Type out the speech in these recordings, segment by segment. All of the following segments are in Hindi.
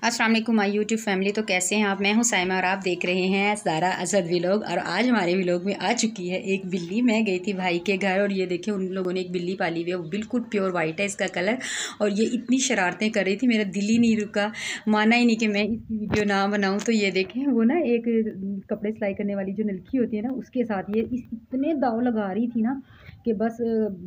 अस्सलाम वालेकुम माय यूट्यूब फैमिली। तो कैसे हैं आप? मैं हूं साइमा और आप देख रहे हैं ज़ारा असद व्लॉग। और आज हमारे व्लॉग में आ चुकी है एक बिल्ली। मैं गई थी भाई के घर और ये देखें उन लोगों ने एक बिल्ली पाली हुई है, वो बिल्कुल प्योर वाइट है इसका कलर। और ये इतनी शरारतें कर रही थी, मेरा दिल ही नहीं रुका, माना ही नहीं कि मैं इसकी वीडियो ना बनाऊँ। तो ये देखें वो ना एक कपड़े सिलाई करने वाली जो नलकी होती है ना, उसके साथ ये इतने दाव लगा रही थी ना कि बस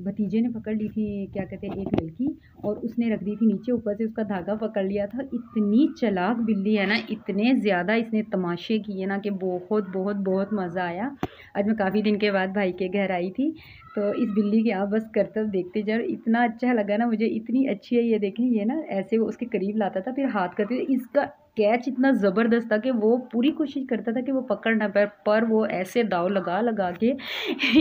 भतीजे ने पकड़ ली थी, क्या कहते हैं, एक नलकी, और उसने रख दी थी नीचे, ऊपर से उसका धागा पकड़ लिया था। इतनी चालाक बिल्ली है ना, इतने ज़्यादा इसने तमाशे किए ना कि बहुत बहुत बहुत मज़ा आया। आज मैं काफ़ी दिन के बाद भाई के घर आई थी, तो इस बिल्ली के आप बस करतब देखते जाओ, इतना अच्छा लगा ना मुझे, इतनी अच्छी है। ये देखें, ये ना ऐसे वो उसके करीब लाता था, फिर हाथ करते थे। इसका कैच इतना ज़बरदस्त था कि वो पूरी कोशिश करता था कि वो पकड़ ना पाए, पर वो ऐसे दाव लगा लगा के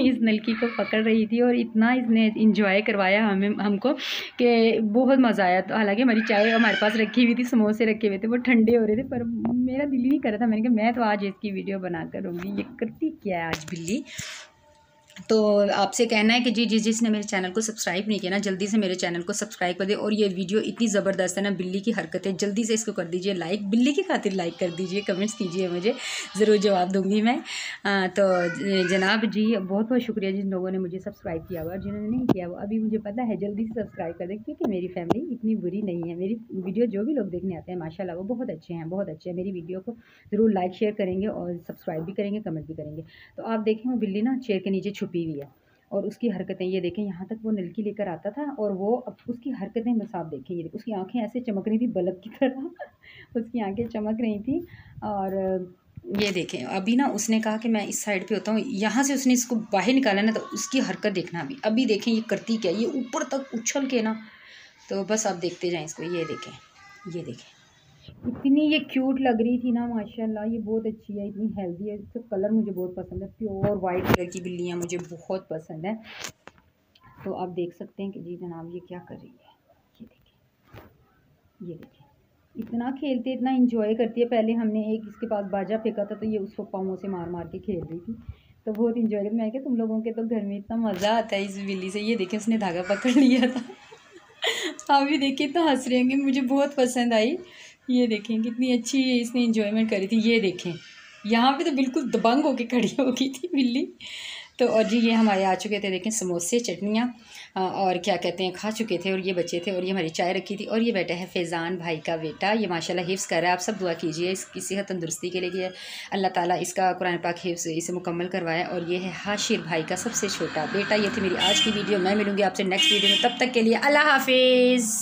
इस नलकी को पकड़ रही थी। और इतना इसने इंजॉय करवाया हमको कि बहुत मज़ा आया। तो हालांकि हमारी चाय हमारे पास रखी हुई थी, समोसे रखे हुए थे, वो ठंडे हो रहे थे, पर मेरा दिल ही नहीं कर रहा था। मैंने कहा मैं तो आज इसकी वीडियो बना कर रहूँगी। ये करती क्या है आज बिल्ली। तो आपसे कहना है कि जिसने मेरे चैनल को सब्सक्राइब नहीं किया ना, जल्दी से मेरे चैनल को सब्सक्राइब कर दे। और ये वीडियो इतनी ज़बरदस्त है ना, बिल्ली की हरकतें, जल्दी से इसको कर दीजिए लाइक, बिल्ली की खातिर लाइक कर दीजिए, कमेंट्स कीजिए, मुझे ज़रूर जवाब दूंगी मैं। तो जनाब जी, बहुत बहुत शुक्रिया जिन लोगों ने मुझे सब्सक्राइब किया हुआ, और जिन्होंने नहीं किया वो अभी मुझे पता है, जल्दी से सब्सक्राइब कर दें, क्योंकि मेरी फैमिली इतनी बुरी नहीं है। मेरी वीडियो जो भी लोग देखने आते हैं माशाल्लाह वो बहुत अच्छे हैं, बहुत अच्छे हैं। मेरी वीडियो को ज़रूर लाइक शेयर करेंगे और सब्सक्राइब भी करेंगे, कमेंट भी करेंगे। तो आप देखें वो बिल्ली ना चेयर के नीचे छुपी हुई है, और उसकी हरकतें ये देखें, यहाँ तक वो नलकी लेकर आता था, और वो अब उसकी हरकतें बस आप देखें, ये देखो उसकी आंखें ऐसे चमक रही थी बल्ब की तरह उसकी आंखें चमक रही थी। और ये देखें अभी ना उसने कहा कि मैं इस साइड पे होता हूँ, यहाँ से उसने इसको बाहर निकाला ना, तो उसकी हरकत देखना अभी देखें ये करती क्या, ये ऊपर तक उछल के ना, तो बस आप देखते जाएँ इसको। ये देखें, ये देखें, इतनी ये क्यूट लग रही थी ना माशाल्लाह। ये बहुत अच्छी है, इतनी हेल्दी है, इसका कलर मुझे बहुत पसंद है, प्योर वाइट कलर की बिल्लियाँ मुझे बहुत पसंद है। तो आप देख सकते हैं कि जी जनाब ये क्या कर रही है। ये देखें, ये देखें, इतना खेलती है, इतना इंजॉय करती है। पहले हमने एक इसके पास बाजा फेंका था, तो ये उसको पाँवों से मार मार के खेल रही थी, तो बहुत इंजॉय करती। मैं क्या, तुम लोगों के तो घर में इतना मज़ा आता है इस बिल्ली से। ये देखें उसने धागा पकड़ लिया था आप भी देखिए, तो हंस रहे होंगे, मुझे बहुत पसंद आई। ये देखें कितनी अच्छी इसने इंजॉयमेंट करी थी। ये देखें यहाँ पे तो बिल्कुल दबंग होके खड़ी हो गई थी बिल्ली। तो और जी ये हमारे आ चुके थे, देखें समोसे, चटनियाँ, और क्या कहते हैं, खा चुके थे, और ये बच्चे थे, और ये हमारी चाय रखी थी। और ये बेटा है फैज़ान भाई का बेटा, ये माशाल्लाह हिफ्ज़ कर रहा है। आप सब दुआ कीजिए इसकी सेहत तंदुरुस्ती के लिए कि अल्लाह ताला इसका कुरान पाक हिफ्ज़ इसे मुकम्मल करवाए। और ये है हाशिर भाई का सबसे छोटा बेटा। ये थी मेरी आज की वीडियो। मैं मिलूँगी आपसे नेक्स्ट वीडियो में, तब तक के लिए अल्लाह हाफिज़।